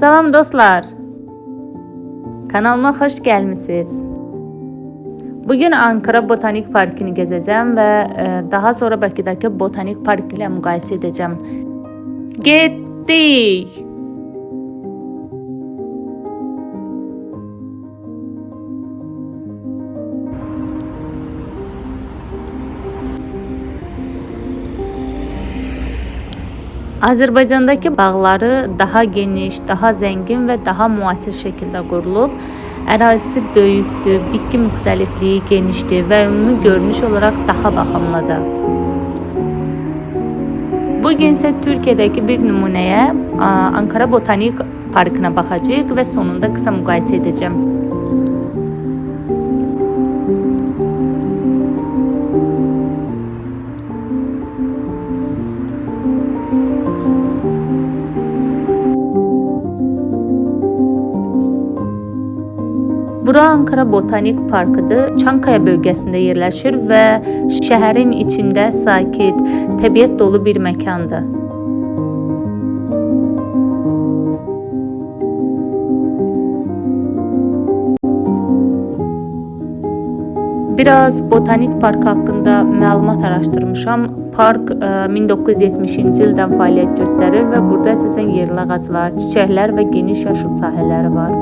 Salam dostlar. Kanalıma hoş gelmişsiniz. Bugün Ankara Botanik Parkı'nı gezeceğim ve daha sonra Bakıdaki Botanik Park ile mukayese edeceğim. Gittik. Azərbaycandakı bağları daha geniş, daha zengin ve daha müasir şekilde qurulub. Ərazisi böyükdür, bitki müxtəlifliyi genişdir və ümumi görünüş olarak daha baxımlıdır. Bugün ise Türkiye'deki bir nümunəyə Ankara Botanik Parkı'na baxacağıq ve sonunda kısa müqayisə edeceğim. Bura Ankara Botanik Parkı'dır. Çankaya bölgesinde yerleşir ve şehrin içinde sakit, təbiət dolu bir mekandır. Biraz Botanik Park hakkında məlumat araşdırmışam. Park 1970-ci ildən fəaliyyət göstərir və burada əsasən yerli ağaclar, çiçəklər və geniş yaşıl sahələri var.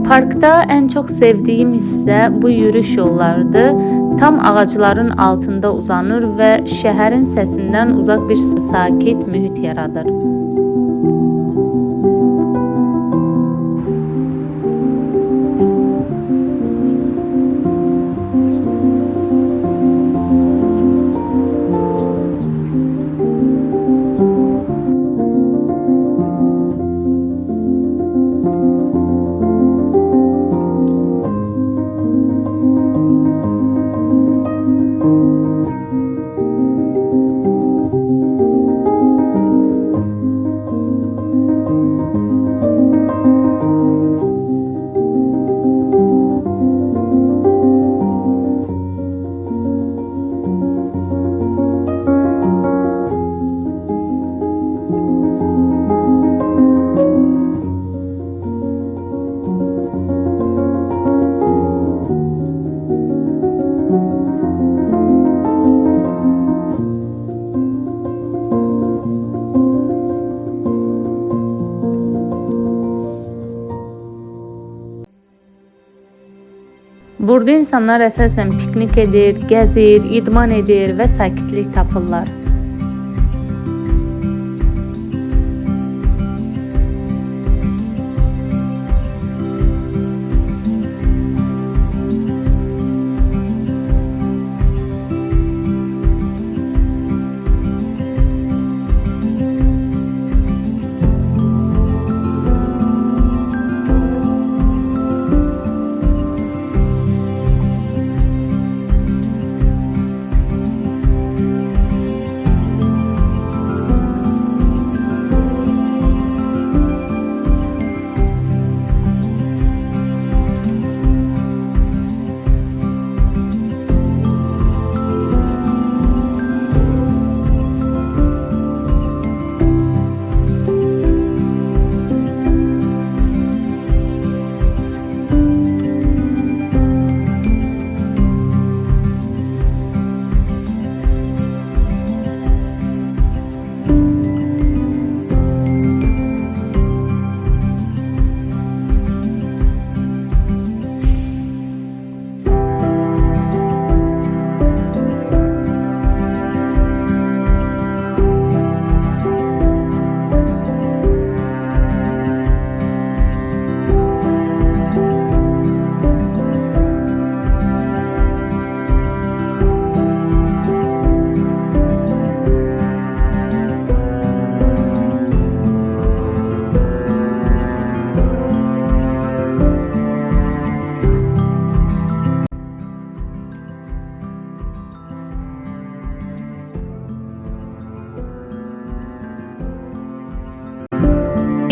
Parkta en çok sevdiğim hissə bu yürüyüş yollarıdır. Tam ağacların altında uzanır və şəhərin səsindən uzaq bir sakit mühit yaradır. Burada insanlar əsasən piknik edir, gəzir, idman edir və sakitlik tapırlar.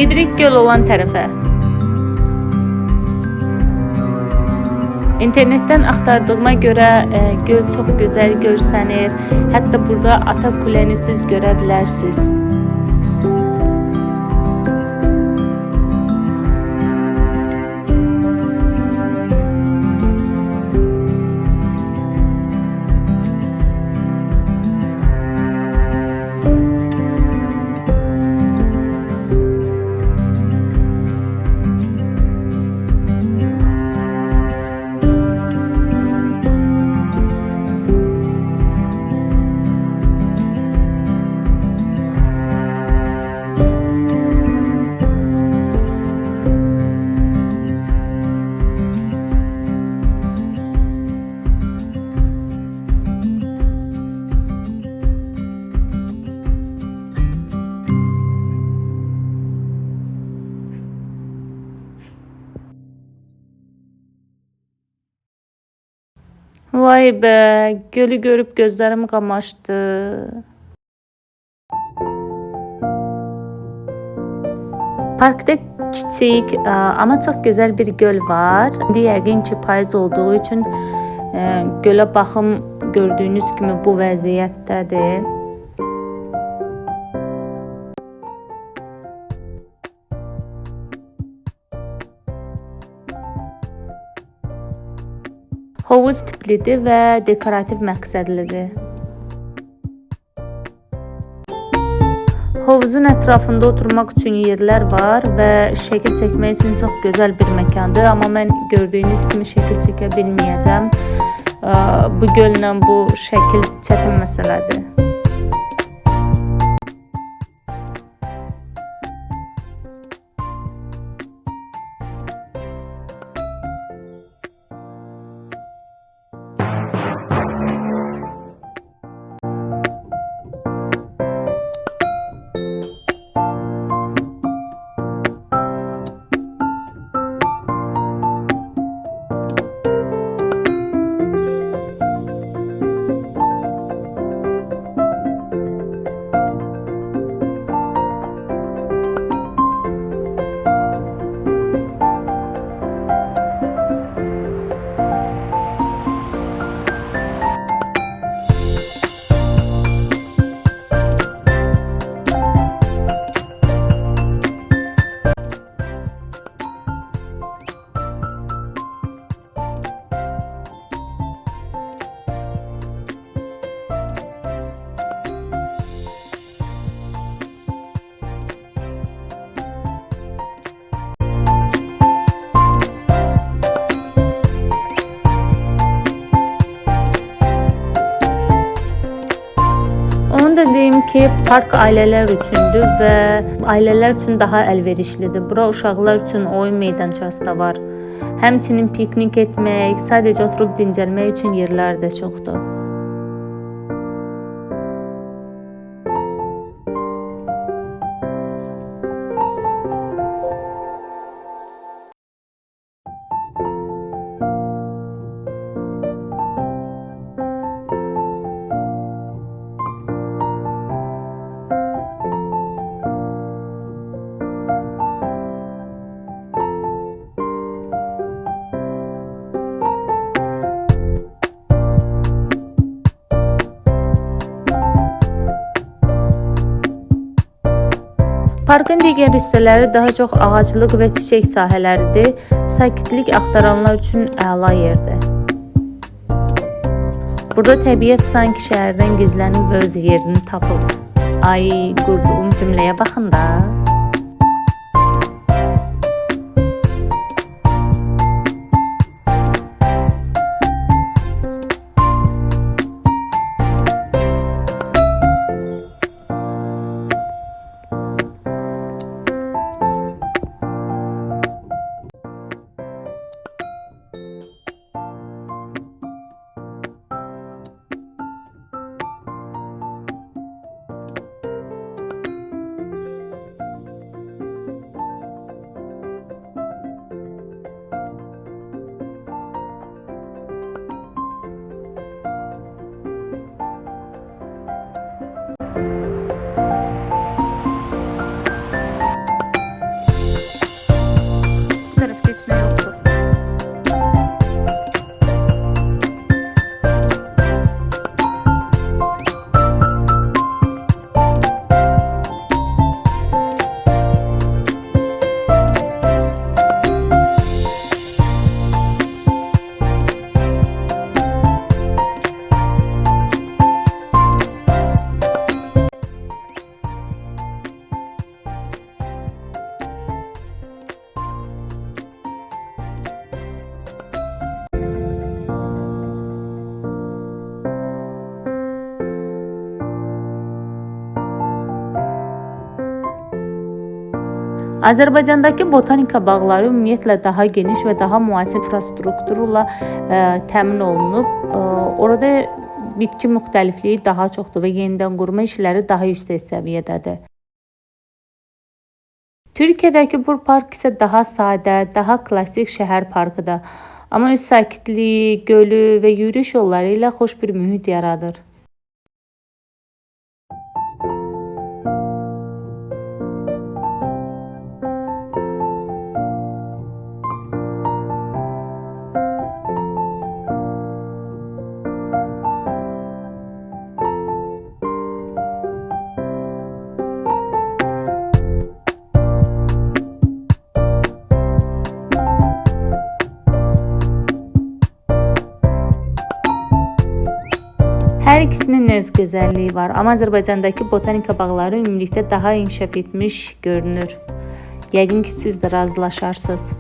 Gedirik göl olan tərəfə. İnternetten axtardığıma görə göl çox gözəl görsənir. Hətta burada ata kuləni siz görə bilərsiniz. Vay be, gölü görüp gözlerim kamaştı. Parkda kiçik ama çok güzel bir göl var. İndi yəqin ki payız olduğu için gölə baxım gördüğünüz kimi bu vəziyyətdədir. Hovuz tiplidir və dekorativ məqsədlidir. Hovuzun ətrafında oturmaq üçün yerlər var və şəkil çəkmək üçün çox gözəl bir məkandır. Amma mən gördüyünüz kimi şəkil çəkə bilməyəcəm. Bu göllə bu şəkil çətin məsələdir. Deyim ki, park ailələr üçündür və ailələr üçün daha əlverişlidir. Bura uşaqlar üçün oyun meydançası da var. Həmçinin piknik etmək, sadəcə oturub dincəlmək üçün yerlər də çoxdur. Parkın digər hissələri daha çox ağaclıq və çiçək sahələridir. Sakitlik axtaranlar üçün əla yerdir. Burada təbiət sanki şəhərdən gizlənib öz yerini tapıb. Ay, qurduğum cümləyə baxın da. Azərbaycandakı botanika bağları ümumiyyətlə daha geniş və daha müasir infrastrukturla təmin olunub. Orada bitki müxtəlifliyi daha çoxdur və yenidən qurma işləri daha yüksək səviyyədədir. Türkiyədəki bu park isə daha sadə, daha klassik şəhər parkıdır. Amma öz sakitliyi, gölü və yürüyüş yolları ilə xoş bir mühit yaradır. Hər ikisinin öz gözəlliyi var, amma Azərbaycandakı botanika bağları ümumilikdə daha inkişaf etmiş görünür. Yəqin ki, siz də razılaşarsınız.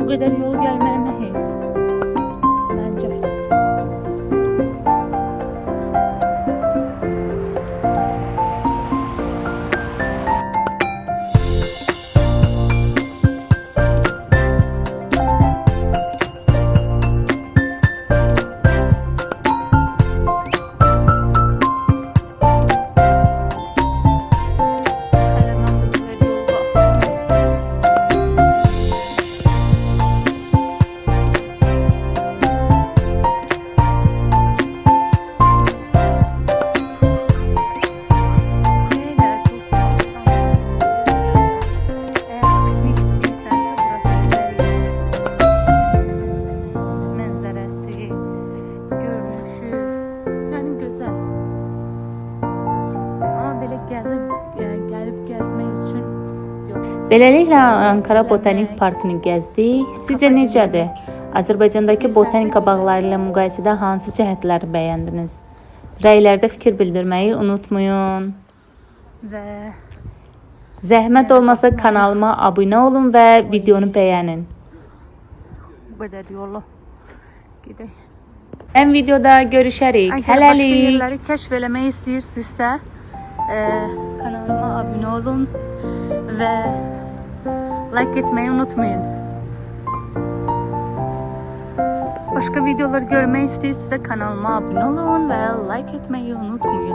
Bu kadar yol gelmeme heyif. Bence. Beləliklə Ankara Botanik Parkını gəzdik. Sizcə necədir? Azərbaycandakı botanika bağları ilə müqayisədə hansı cəhətləri bəyəndiniz? Rəylərdə fikir bildirməyi unutmayın. Və Zəhmət olmasa kanalıma abunə olun və videonu bəyənin. bu qədər yolu gedək. Ən videoda görüşərik. Əgər başqa Hələlik. yerləri kəşf eləmək istəyirsinizsə, kanalıma abunə olun və like etməyi unutmayın. Başqa videolar görmək istəyirsinizsə kanalıma abunə olun və like etməyi unutmayın.